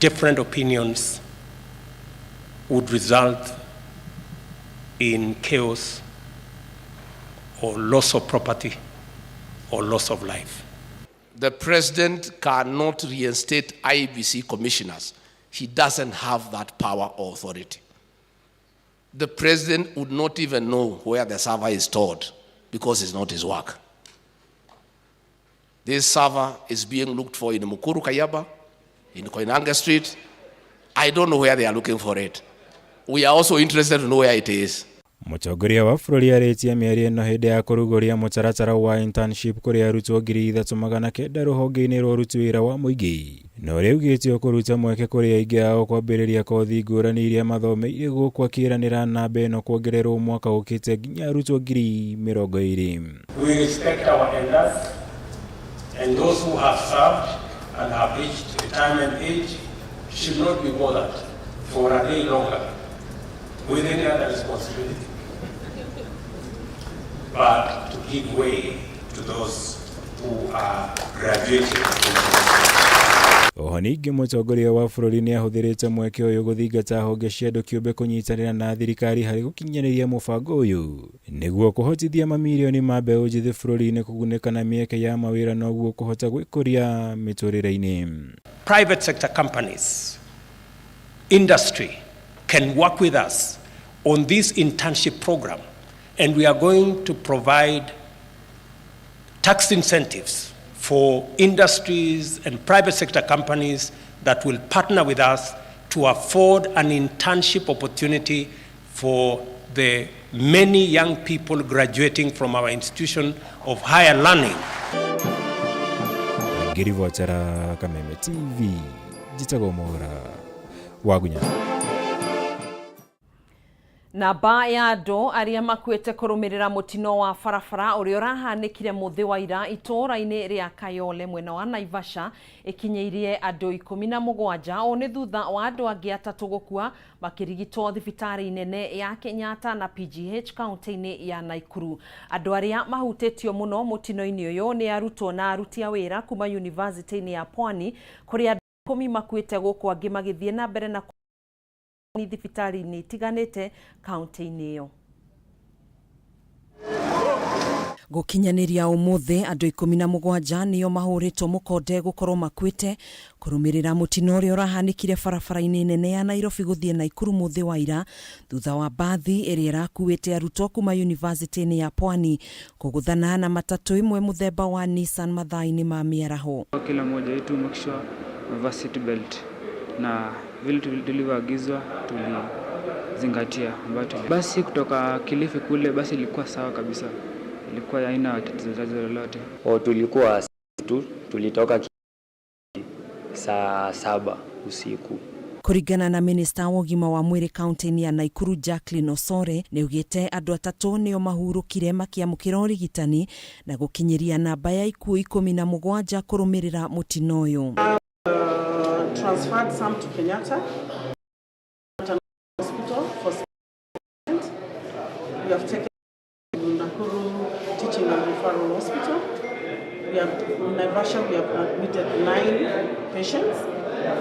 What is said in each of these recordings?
different opinions would result in chaos or loss of property or loss of life. The president cannot reinstate IEBC commissioners. He doesn't have that power or authority. The president would not even know where the server is stored because it's not his work. This server is being looked for in Mukuru Kayaba, in Koinange Street. I don't know where they are looking for it. We are also interested to know where it is. Mũtongoria wa bũrũri arĩtie mĩario ĩno hĩndĩ ya kũrugũria mũtaratara wa internship kũrĩ arutwo 3,900 rũhonge-inĩ rwa ũruti wĩra wa mũingĩ. No rĩu gĩtio kũruta mweke kũrĩ aingĩ ao kwambĩrĩria kothi ngũrani iria mathomeire gũkũ akĩĩranĩra namba ĩno kuongererwo mwaka ũkĩte nginya arutwo 20,000. We respect our elders and those who have served and have reached retirement age should not be bothered for a day longer with any other responsibility, but to give way to those who are graduating. Oho ningĩ mũtongoria wa bũrũri nĩ ahũthĩrĩte mweke ũyũ gũthingata honge cia andũ kĩũmbe kũnyitanĩra na thirikari harĩ gũkinyanĩria mũbango ũyũ nĩguo kũhotithia mamirioni ma mbeũ njĩthĩ bũrũri-inĩ kũgunĩka na mĩeke ya mawĩra na ũguo kũhota gwĩkũria mĩtũrĩre-inĩ. Private sector companies, industry can work with us on this internship program, and we are going to provide tax incentives for industries and private sector companies that will partner with us to afford an internship opportunity for the many young people graduating from our institution of higher learning. Ngirivotera Kameme TV, jitagomora wagunya. Na ba ya andũ arĩa makuĩte kũrũmĩrĩra mũtino wa barabara ũrĩa ũrahanĩkire mũthĩ wa ira itũũra-inĩ rĩa Kayole mwena wa Naivasha ikinyĩirie andũ 17 o nĩ thutha wa andũ angĩ 3 gũkua makĩrigitwo thibitarĩ nene ya Kenyatta na PGH kaunti-inĩ ya Nakuru. Andũ arĩa mahutĩtio mũno mũtino-inĩ ũyũ nĩ arutwo na aruti a wĩra kuma yunivasĩtĩ-inĩ ya Pwani kũrĩa andũ 10 makuĩte gũkũ angĩ magĩthiĩ na mbere na ni thibitarĩ-inĩ itiganĩte kaunti-inĩ ĩyo. Gũkinyanĩria ũmũthĩ andũ 17 nĩo mahũrĩtwo mũkonde gũkorwo makuĩte kũrũmĩrĩra mũtino ũrĩa ũrahanĩkire barabara-inĩ nene ya Nairobi gũthiĩ Nakuru mũthĩ wa ira thutha wa bathi ĩrĩa ĩrakuĩte arutwo kuma yunivasĩtĩ-inĩ ya Pwani kũgũthana na matatũ ĩmwe mũthemba wa Nissan mathaa-inĩ ma mĩaraho. Kila mmoja wetu make sure amevaa seat belt na vile tulivyoagizwa tulizingatia. Basi kutoka Kilifi kule basi ilikuwa sawa kabisa, ilikuwa haina tatizo lolote. Tulikuwa tulitoka saa 7 usiku. Kũringana na minista wa ũgima wa mwĩrĩ kaunti-inĩ ya Nakuru Jacqueline Osore nĩ ugĩte andũ 3 nĩo mahurũkire makĩamũkĩra ũrigitani na gũkinyĩria namba ya ikuũ 17 kũrũmĩrĩra mũtino ũyũ. Transferred some to Kenyatta Hospital for treatment. We have taken Nakuru Teaching and Referral Hospital. In Naivasha we have admitted 9 patients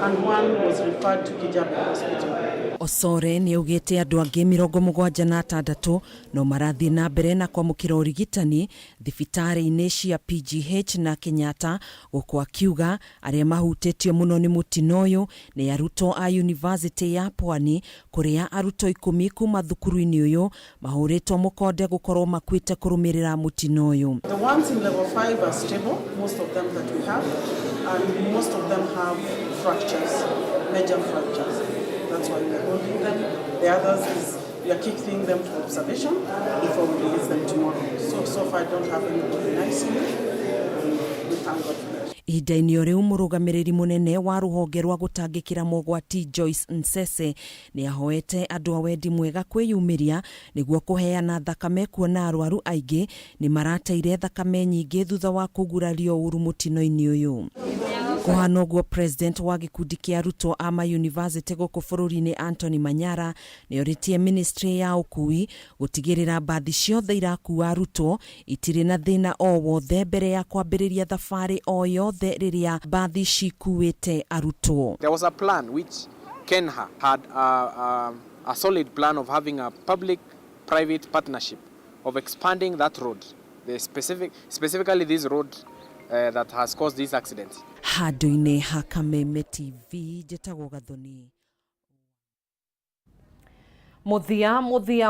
and 1 was referred to Kijabe Hospital. Osore nĩ ugĩte andũ angĩ 76 no marathiĩ na mbere na kwamũkĩra ũrigitani thibitarĩ-inĩ cia PGH na Kenyatta gũkũ akiuga arĩa mahutĩtio mũno nĩ mũtino ũyũ nĩ arutwo a yunivasĩtĩ ya Pwani kũrĩa arutwo 10 kuma thukuru-inĩ ũyũ mahũrĩtwo mũkonde gũkorwo makuĩte kũrũmĩrĩra mũtino ũyũ. The ones in level 5 are stable, most of them that we have, and most of them have fractures, major fractures. That's why we are holding them. The others is we are keeping them for observation before we release them tomorrow. So far I don't have anybody in ICU. We thank God for that. Ihinda-inĩ rĩu mũrũgamĩrĩri mũnene wa rũhonge rwa gũtangĩkĩra mogwati Joyce Nsese nĩ ahoete andũ a wendi mwega kwĩyumĩria nĩguo kũheana thakame kuona arwaru aingĩ nĩ marateire thakame nyingĩ thutha wa kũgurario ũru mũtino-inĩ ũyũ. Kũhana ũguo president wa gĩkundi kĩa arutwo a mayunivasĩtĩ gũkũ bũrũri-inĩ Anthony Manyara nĩ orĩtie ministry ya ũkui gũtigĩrĩra mbathi ciothe irakua arutwo itirĩ na thĩna o wothe mbere ya kwambĩrĩria thabarĩ o yothe rĩrĩa mbathi cikuĩte arutwo. There was a plan which Kenya had a solid plan of having a public-private partnership of expanding that road, specifically this road that has caused these accidents. Handũ-inĩ ha Kameme TV njĩtagwo Gathoni. Muthia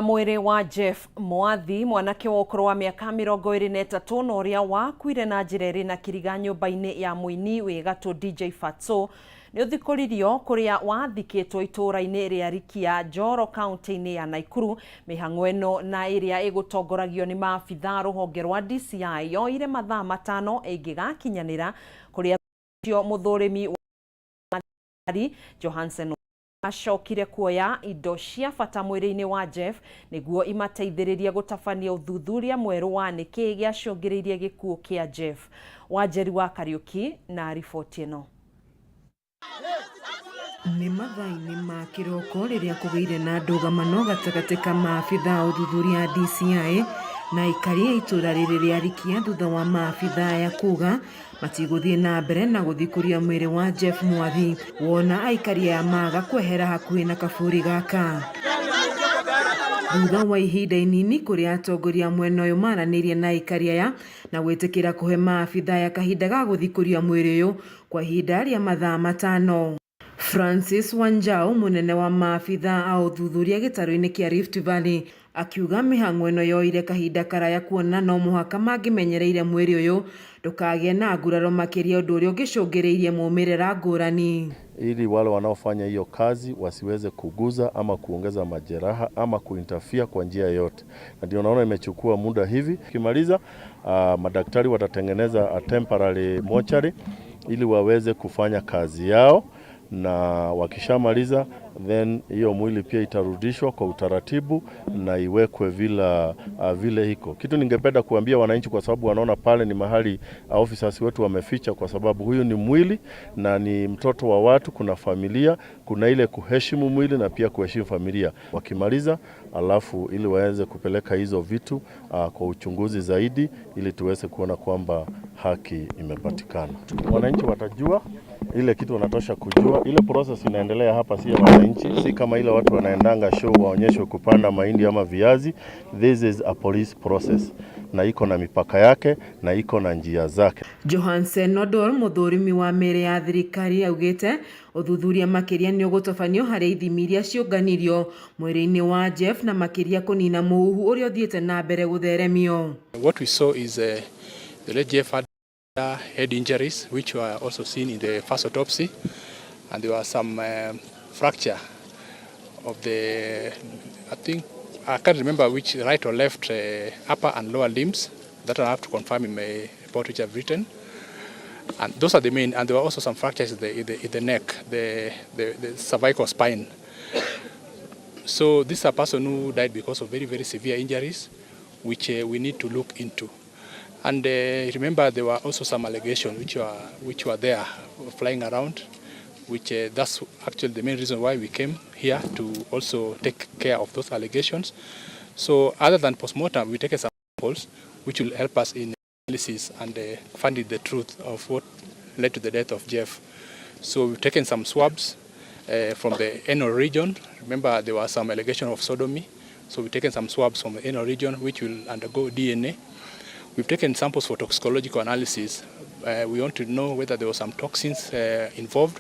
mwĩrĩ wa Jeff Mwathi, mwanake wa ũkũrũ wa mĩaka 23 na ũrĩa wakuire na njĩra ĩrĩ na kĩriga nyũmba-inĩ ya mũini wĩ gatũ DJ Fatso, nĩ ũthikũririo kũrĩa wathikĩtwo itũũra-inĩ rĩa Rikia, Njoro, kaunti-inĩ ya Naikuru. Mĩhang'o ĩno na ĩrĩa ĩgũtongoragio nĩ maabitha rũhonge rwa DCI yoire mathaa 5 ĩngĩgakinyanĩra, kũrĩa mũthũrĩmi wa Johansen acokire kuoya indo cia bata mwĩrĩ-inĩ wa Jeff nĩguo imateithĩrĩrie gũtabania ũthuthuria mwerũ wa nĩkĩ gĩacũngĩrĩirie gĩkuũ kĩa Jeff. Wanjeri wa Kariuki na riboti ĩno. Nĩ mathaa-inĩ ma kĩroko rĩrĩa kũgĩire na ndũgamano gatagatĩ ka maabitha ũthuthuria DCI na aikari a itũũra rĩrĩ rĩa Rikia thutha wa maabitha ya kuga matigũthiĩ na mbere na gũthikũria mwĩrĩ wa Jeff Mwathi, wona aikari ya maga kwehera hakuhĩ na kaburi gaka. Thutha wa ihinda inini kũrĩa atongoria mwena ũyũ maranĩirie na aikari aya na gwĩtĩkĩra kũhe maabitha ya kahinda ga gũthikũria mwĩrĩ ũyũ kwa ihinda rĩa mathaa 5. Francis Wanjau, munene wa maabitha a ũthuthuria gĩtarũ-inĩ kĩa Rift Valley, akiuga mĩhang'o ĩno yoire kahinda karaya kuona no mũhaka mangĩmenyereire mwĩrĩ ũyũ ndũkagĩe na nguraro makĩria ũndũ ũrĩa ũngĩcũngĩrĩirie maumĩrĩra ngũrani. Ili wale wanaofanya hiyo kazi wasiweze kuguza ama kuongeza majeraha ama kuinterfere kwa njia yote. Na ndio naona imechukua muda hivi. Kimaliza madaktari watatengeneza a temporary mortuary ili waweze kufanya kazi yao, na wakishamaliza then hiyo mwili pia itarudishwa kwa utaratibu na iwekwe vile hiko. Kitu ningependa kuambia wananchi, kwa sababu wanaona pale ni mahali officers wetu wameficha, kwa sababu huyu ni mwili na ni mtoto wa watu, kuna familia, kuna ile kuheshimu mwili na pia kuheshimu familia. Wakimaliza alafu ili waweze kupeleka hizo vitu kwa uchunguzi zaidi ili tuweze kuona kwamba haki imepatikana. Wananchi watajua ile kitu wanatosha kujua. Ile process inaendelea hapa si ya wananchi, si kama ile watu wanaendanga show waonyeshwe kupanda mahindi ama viazi. This is a police process na iko na mipaka yake na iko na njia zake. Johansen Odor, mũthũrimi wa mĩrĩ ya thirikari, augĩte ũthuthuria makĩria nĩ ũgũtabanio harĩ ithimi iria ciũnganirio mwĩrĩ-inĩ wa Jeff na makĩria kũnina mũhuhu ũrĩa ũthiĩte na mbere gũtheremio. What we saw is the late Jeff had head injuries which were also seen in the first autopsy, and there was some fracture of the, I can't remember which right or left upper and lower limbs. That I have to confirm in my report which I've written. And those are the main, and there were also some fractures in the neck, the cervical spine. So this is a person who died because of very, very severe injuries, which we need to look into. And remember, there were also some allegations which were there flying around, which that's actually the main reason why we came here to also take care of those allegations. So other than postmortem, we take some samples which will help us in analysis and finding the truth of what led to the death of Jeff. So we've taken some swabs from the anal region. Remember, there was some allegation of sodomy. So we've taken some swabs from the anal region which will undergo DNA. We've taken samples for toxicological analysis. We want to know whether there were some toxins involved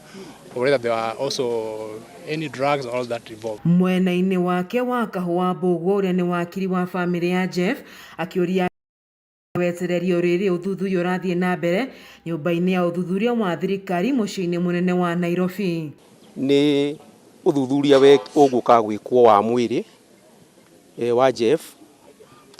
or whether there are also any drugs or all that involved. Mwena-inĩ wake wa kahũa Mbũgua ũrĩa nĩ wakiri wa family ya Jeff akĩũria wetererio rĩrĩ ũthuthuria ũrathiĩ na mbere nyũmba-inĩ ya ũthuthuria wa thirikari mũciĩ-inĩ mũnene wa Nairobi. Nĩ ũthuthuria ũgũka gwĩkwo wa mwĩrĩ wa Jeff